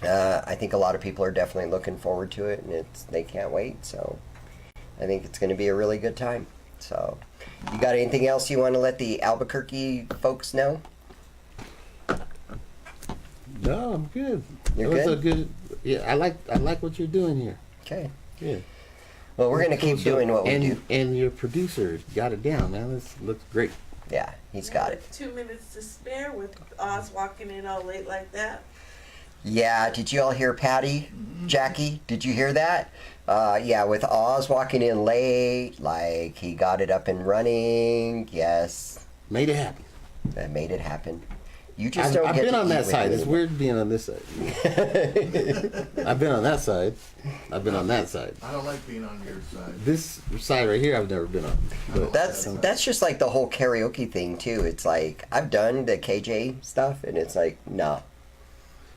I think a lot of people are definitely looking forward to it, and they can't wait. So I think it's going to be a really good time. So, you got anything else you want to let the Albuquerque folks know? No, I'm good. You're It was good? a good. Yeah, I like what you're doing here. Okay. Yeah. Well, we're going to keep doing what we and, do. And your producer got it down, man. This looks great. Yeah, he's got it. 2 minutes to spare with Oz walking in all late like that. Yeah, did you all hear Patty? Jackie, did you hear that? Yeah, with Oz walking in late, like he got it up and running. Yes, Made it happen. that made it happen. You just don't I've get been to on eat that with side. me It's anymore. weird being on this side. I've been on that side. I've been on that side. I don't like being on your side. This side right here, I've never been on. But That's just like the whole karaoke thing too. It's like I've done the KJ stuff, and it's like no,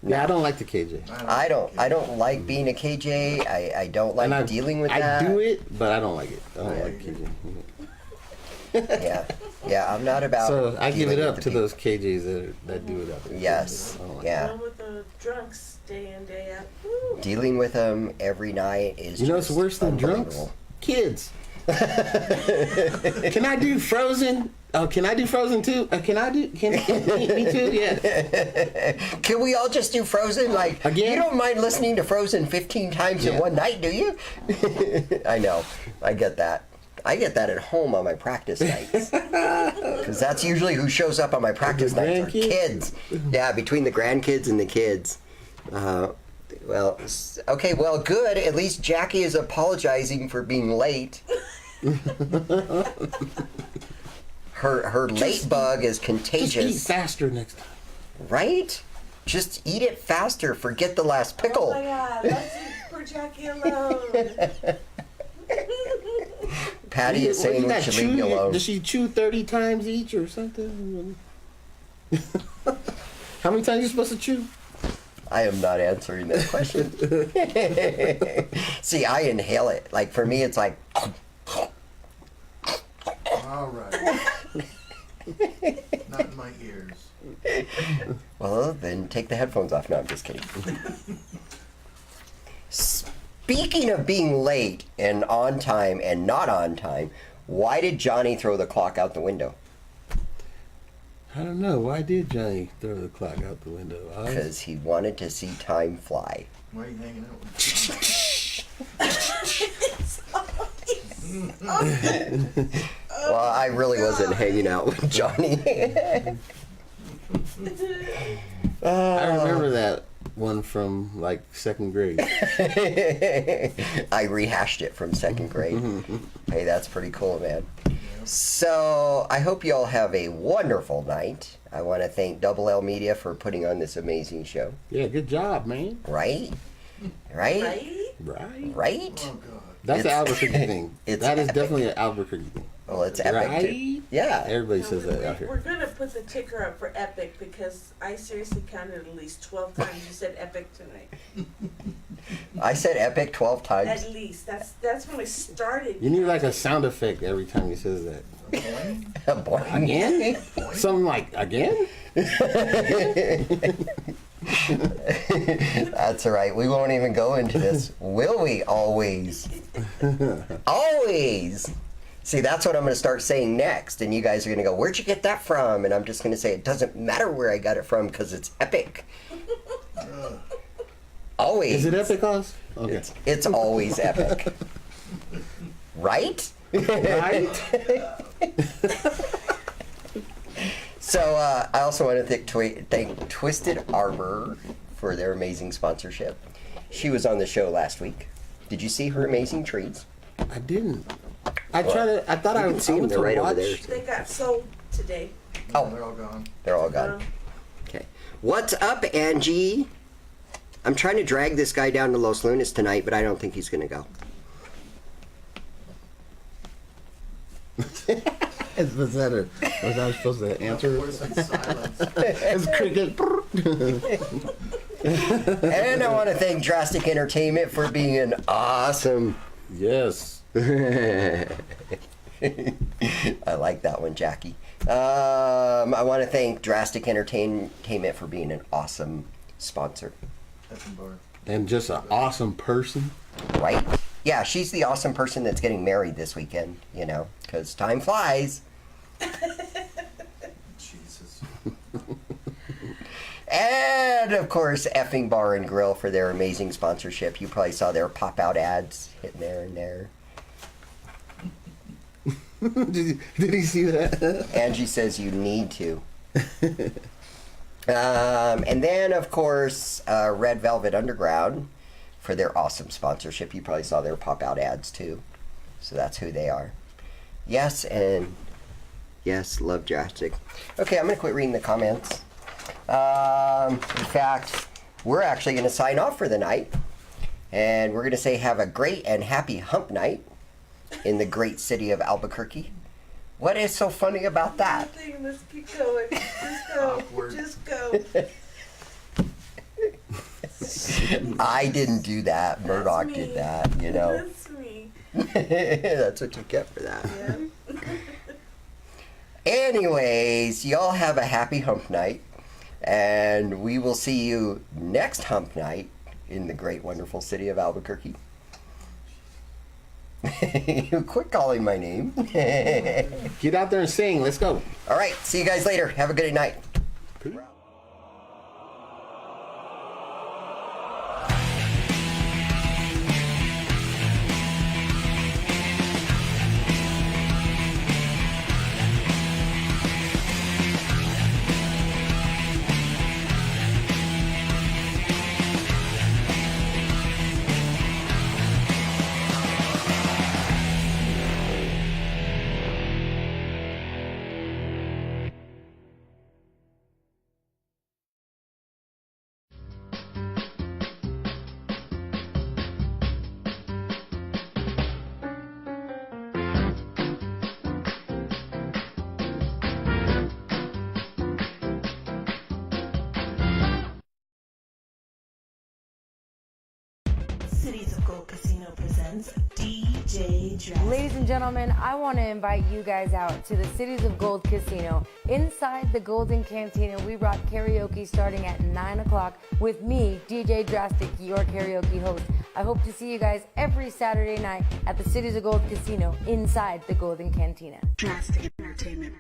yeah, I don't like the KJ. I don't like being a KJ. I don't like And dealing with that. I do it, but I don't like it. I don't like KJ. Yeah, I'm not about. So I give it dealing up with to the those KJs that do it up there. Yes, I don't like yeah. Along with the drunks day in, day out. Woo. Dealing with them every night is. You know what's just worse than drunks? unbelievable. Kids. Can I do Frozen? Oh, can I do Frozen too? Can me too? Yeah. Can we all just do Frozen? Like, Again? you don't mind listening to Frozen 15 times in Yeah. one night, do you? I know. I get that. I get that at home on my practice nights. Because that's usually who shows up on my practice The nights are grandkids? kids. Yeah, between the grandkids and the kids. Okay, well, good. At least Jackie is apologizing for being late. Her late bug is Just eat contagious. faster next time. Right? Just eat it faster. Forget the last pickle. Oh my God, let's eat poor Jackie alone. Patty is What, saying you we got should leave me chew- alone. Does she chew 30 times each or something? How many times are you supposed to chew? I am not answering that question. See, I inhale it. Like for me, it's like. All right. Not in my ears. Well, then take the headphones off. No, I'm just kidding. Speaking of being late and on time and not on time, why did Johnny throw the clock out the window? I don't know. Why did Johnny throw the clock out the window? Because he wanted to see time fly. Why are you hanging out with Well, I really wasn't hanging out with Johnny. I remember that one from like second grade. I rehashed it from second grade. Hey, that's pretty cool, man. So I hope you all have a wonderful night. I want to thank Double L Media for putting on this amazing show. Yeah, good job, man. Right? Right? Right? Right. Right? Oh, God. That's an It's- Albuquerque thing. it's That is epic. definitely an Albuquerque thing. Well, it's epic. Right? Too. Yeah. Everybody says that out We're here. gonna put the ticker up for epic because I seriously counted at least 12 times you said epic tonight. I said epic 12 times. At least that's when I started. You need like a sound effect every time he says that. Boing. Again? Something like again? That's all right. We won't even go into this. Will we? Always. Always. See, that's what I'm going to start saying next. And you guys are going to go, where'd you get that from? And I'm just going to say, it doesn't matter where I got it from because it's epic. Always. Is it epic, Oz? Okay. It's always epic. Right? Right? So I also want to thank Twisted Arbor for their amazing sponsorship. She was on the show last week. Did you see her amazing trees? I didn't. I thought I You would can see them. They're right over there. They got sold today. Oh, They're all gone. they're all gone. Okay. What's up, Angie? I'm trying to drag this guy down to Los Lunas tonight, but I don't think he's going to go. Was I supposed to answer? Voice in silence. It's cricket. And I want to thank Drastic Entertainment for being an awesome. Yes. I like that one, Jackie. I want to thank Drastic Entertainment for being an awesome sponsor. Effing bar. and just an awesome person. Right? Yeah, she's the awesome person that's getting married this weekend, you know, because time flies. Jesus. And of course, Effing Bar and Grill for their amazing sponsorship. You probably saw their pop out ads hitting there and there. Did he see that? Angie says you need to. And then, of course, Red Velvet Underground for their awesome sponsorship. You probably saw their pop out ads too. So that's who they are. Yes, and yes, love Drastic. Okay, I'm going to quit reading the comments. In fact, we're actually going to sign off for the night. And we're going to say have a great and happy hump night in the great city of Albuquerque. What is so funny about that? Nothing, let's keep going. Just go. Awkward. Just go. I didn't do that. Murdoc me. did that, you know. That's me. That's what you get for that. Yeah. Anyways, y'all have a happy hump night. And we will see you next hump night in the great, wonderful city of Albuquerque. Quit calling my name. Get out there and sing. Let's go. All right, see you guys later. Have a good night. Cities of Gold Casino presents DJ Drastic. Ladies and gentlemen, I want to invite you guys out to the Cities of Gold Casino. Inside the Golden Cantina, we brought karaoke starting at 9 o'clock with me, DJ Drastic, your karaoke host. I hope to see you guys every Saturday night at the Cities of Gold Casino inside the Golden Cantina. Drastic Entertainment.